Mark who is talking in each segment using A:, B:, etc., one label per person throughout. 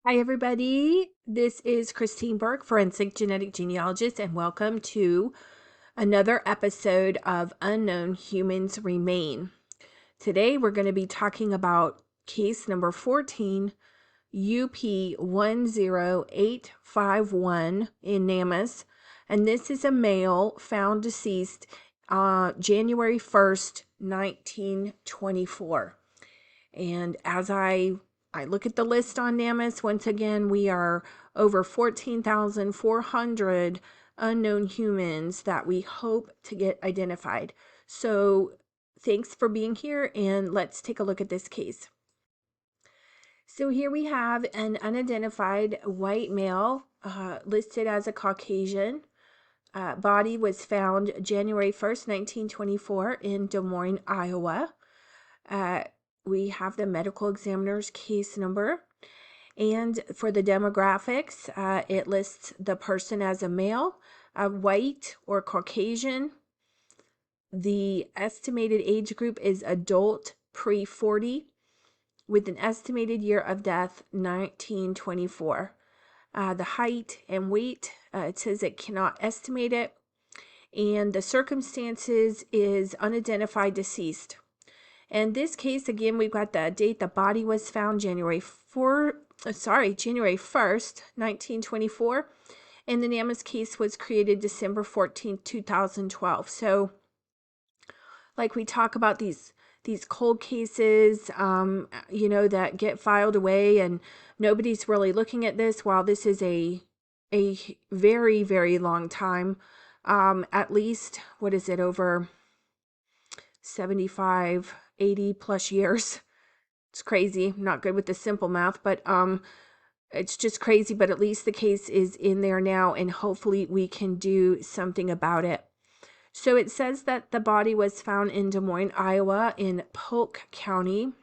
A: Hi, everybody. This is Christine Burke, Forensic Genetic Genealogist, and welcome to another episode of Unknown Humans Remain. Today, we're going to be talking about case number 14, UP10851 in Namus, and this is a male found deceased January 1st, 1924. And as I look at the list on Namus, once again, we are over 14,400 unknown humans that we hope to get identified. So thanks for being here, and let's take a look at this case. So here we have an unidentified white male listed as a Caucasian. Body was found January 1st, 1924 in Des Moines, Iowa. We have the medical examiner's case number. And for the demographics, it lists the person as a male, white or Caucasian. The estimated age group is adult pre-40 with an estimated year of death 1924. The height and weight, it says it cannot estimate it. And the circumstances is unidentified deceased. In this case, again, we've got the date the body was found, January 1st, 1924. And the Namus case was created December 14th, 2012. So, like we talk about these cold cases, that get filed away and nobody's really looking at this, while this is a very, very long time. At least, what is it, over 75, 80 plus years. It's crazy. I'm not good with the simple math, but it's just crazy. But at least the case is in there now, and hopefully we can do something about it. So it says that the body was found in Des Moines, Iowa, in Polk County.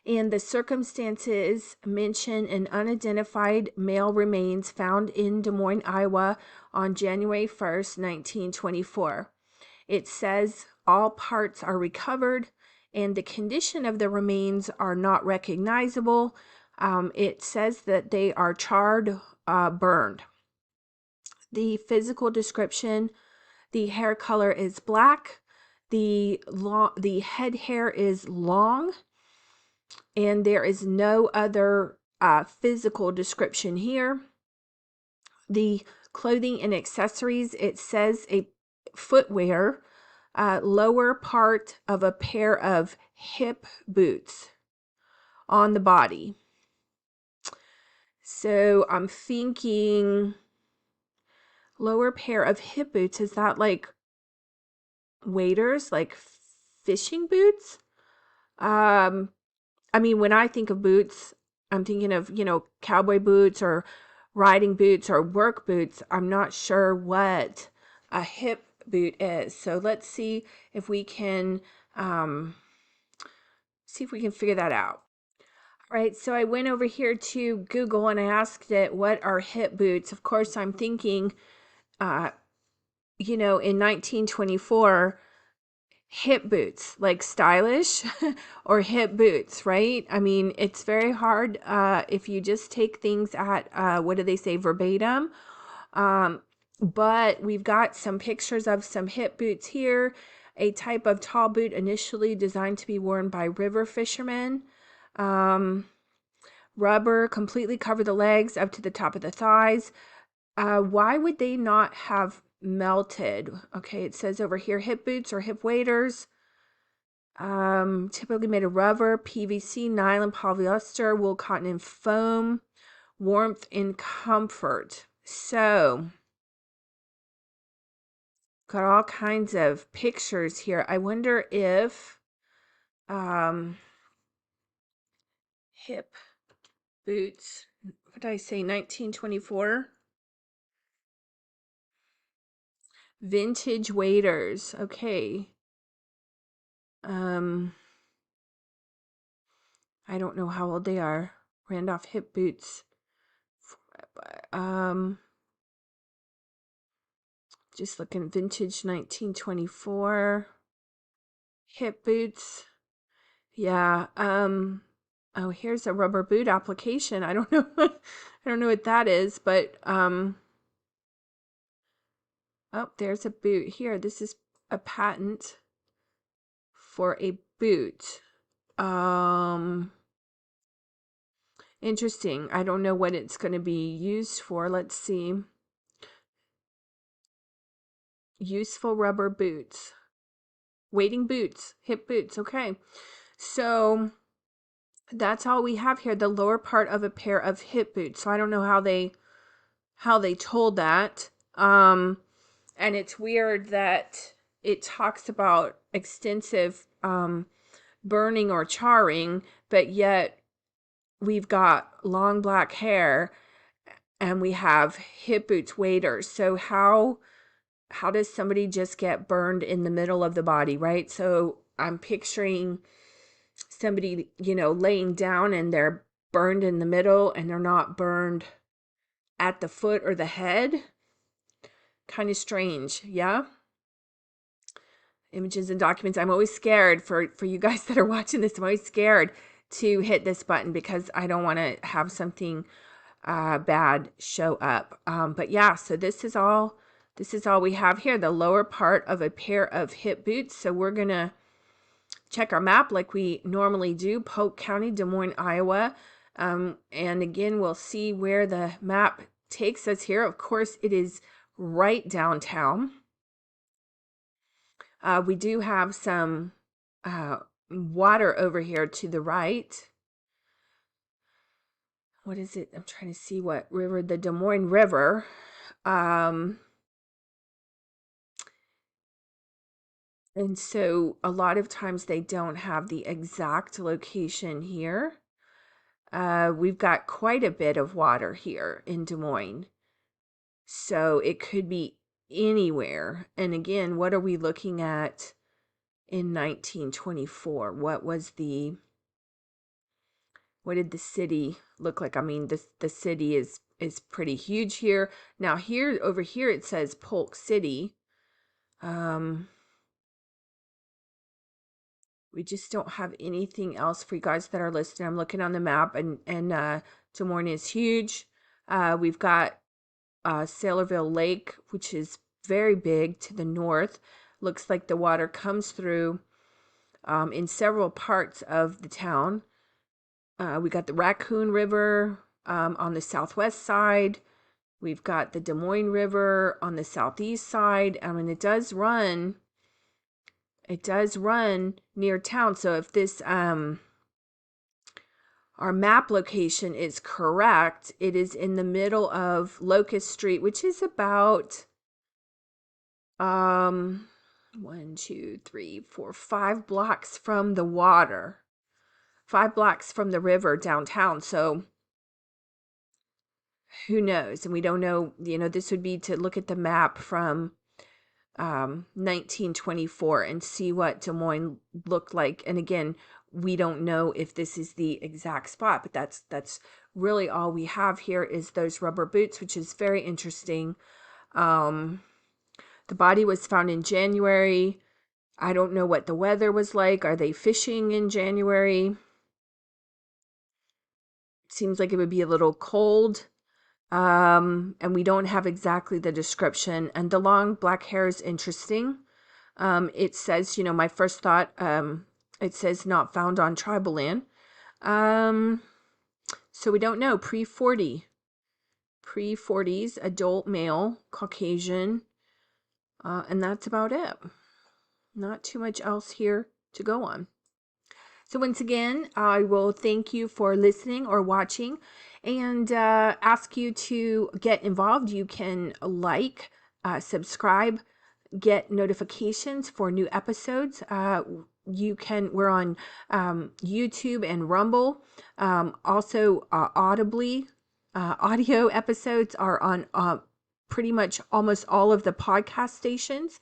A: And the circumstances mention an unidentified male remains found in Des Moines, Iowa on January 1st, 1924. It says all parts are recovered and the condition of the remains are not recognizable. It says that they are charred, burned. The physical description, the hair color is black. The head hair is long, and there is no other physical description here. The clothing and accessories, it says a footwear, lower part of a pair of hip boots on the body. So I'm thinking lower pair of hip boots, is that like waders, like fishing boots? When I think of boots, I'm thinking of, cowboy boots or riding boots or work boots. I'm not sure what a hip boot is. So let's see if we can figure that out. All right, so I went over here to Google and I asked it, what are hip boots? Of course, I'm thinking, in 1924, hip boots, like stylish or hip boots, right? It's very hard if you just take things at, what do they say, verbatim. But we've got some pictures of some hip boots here, a type of tall boot initially designed to be worn by river fishermen. Rubber, completely cover the legs up to the top of the thighs. Why would they not have melted? Okay, it says over here, hip boots or hip waders. Typically made of rubber, PVC, nylon, polyester, wool, cotton, and foam. Warmth and comfort. So, got all kinds of pictures here. I wonder if hip boots, what did I say, 1924? Vintage waders. Okay. I don't know how old they are. Randolph hip boots. Just looking, vintage 1924 hip boots. Yeah. Oh, here's a rubber boot application. I don't know. I don't know what that is, but oh, there's a boot here. This is a patent for a boot. Interesting. I don't know what it's going to be used for. Let's see. Useful rubber boots. Wading boots, hip boots. Okay. So that's all we have here, the lower part of a pair of hip boots. So I don't know how they told that. And it's weird that it talks about extensive burning or charring, but yet we've got long black hair and we have hip boots waders. So how does somebody just get burned in the middle of the body, right? So I'm picturing somebody, laying down and they're burned in the middle and they're not burned at the foot or the head. Kind of strange, yeah? Images and documents. I'm always scared for you guys that are watching this. I'm always scared to hit this button because I don't want to have something bad show up. But yeah, so this is all we have here, the lower part of a pair of hip boots. So we're going to check our map like we normally do, Polk County, Des Moines, Iowa. And again, we'll see where the map takes us here. Of course, it is right downtown. We do have some water over here to the right. What is it? I'm trying to see what river, the Des Moines River. And so a lot of times they don't have the exact location here. We've got quite a bit of water here in Des Moines. So it could be anywhere. And again, what are we looking at in 1924? What did the city look like? I mean, the city is pretty huge here. Now over here it says Polk City. We just don't have anything else for you guys that are listening. I'm looking on the map and Des Moines is huge. We've got Saylorville Lake, which is very big to the north. Looks like the water comes through in several parts of the town. We got the Raccoon River on the southwest side. We've got the Des Moines River on the southeast side. I mean, it does run near town. So if this our map location is correct, it is in the middle of Locust Street, which is about 1, 2, 3, 4, 5 blocks from the water, 5 blocks from the river downtown. So who knows? And we don't know, this would be to look at the map from 1924 and see what Des Moines looked like. And again, we don't know if this is the exact spot, but that's really all we have here is those rubber boots, which is very interesting. The body was found in January. I don't know what the weather was like. Are they fishing in January? Seems like it would be a little cold. And we don't have exactly the description. And the long black hair is interesting. It says, my first thought, it says not found on tribal land. So we don't know. Pre-40s, adult male, Caucasian. And that's about it. Not too much else here to go on. So once again, I will thank you for listening or watching and ask you to get involved. You can like, subscribe, get notifications for new episodes. We're on YouTube and Rumble. Also, Audibly, audio episodes are on pretty much almost all of the podcast stations.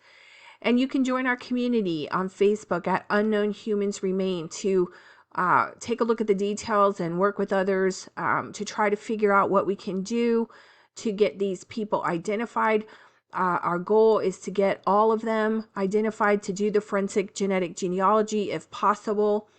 A: And you can join our community on Facebook at Unknown Humans Remain to take a look at the details and work with others to try to figure out what we can do to get these people identified. Our goal is to get all of them identified to do the forensic genetic genealogy if possible.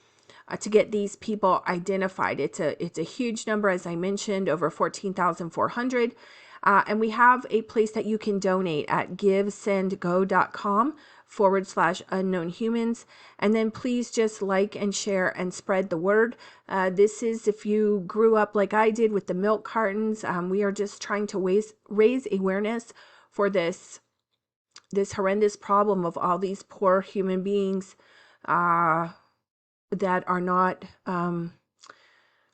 A: to get these people identified. It's a huge number, as I mentioned, over 14,400. And we have a place that you can donate at givesendgo.com/unknown humans. And then please just like and share and spread the word. This is, if you grew up like I did with the milk cartons, we are just trying to raise awareness for this horrendous problem of all these poor human beings that are not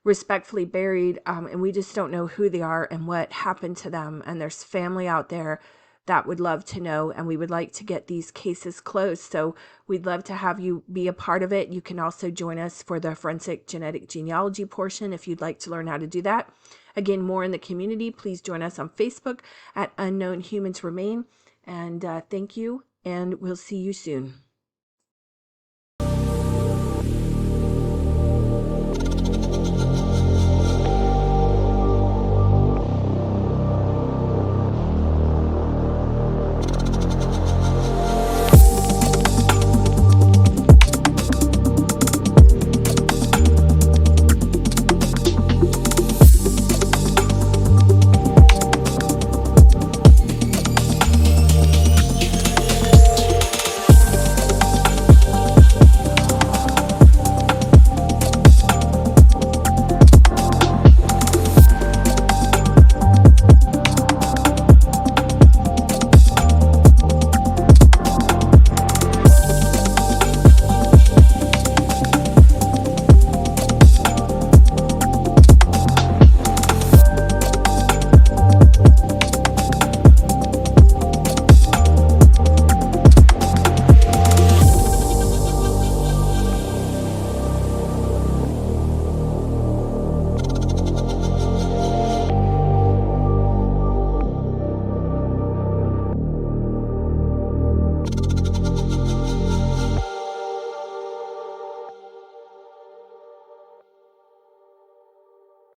A: respectfully buried, and we just don't know who they are and what happened to them. And there's family out there that would love to know, and we would like to get these cases closed. So we'd love to have you be a part of it. You can also join us for the Forensic Genetic Genealogy portion if you'd like to learn how to do that. Again, more in the community, please join us on Facebook at Unknown Humans Remain. And thank you, and we'll see you soon.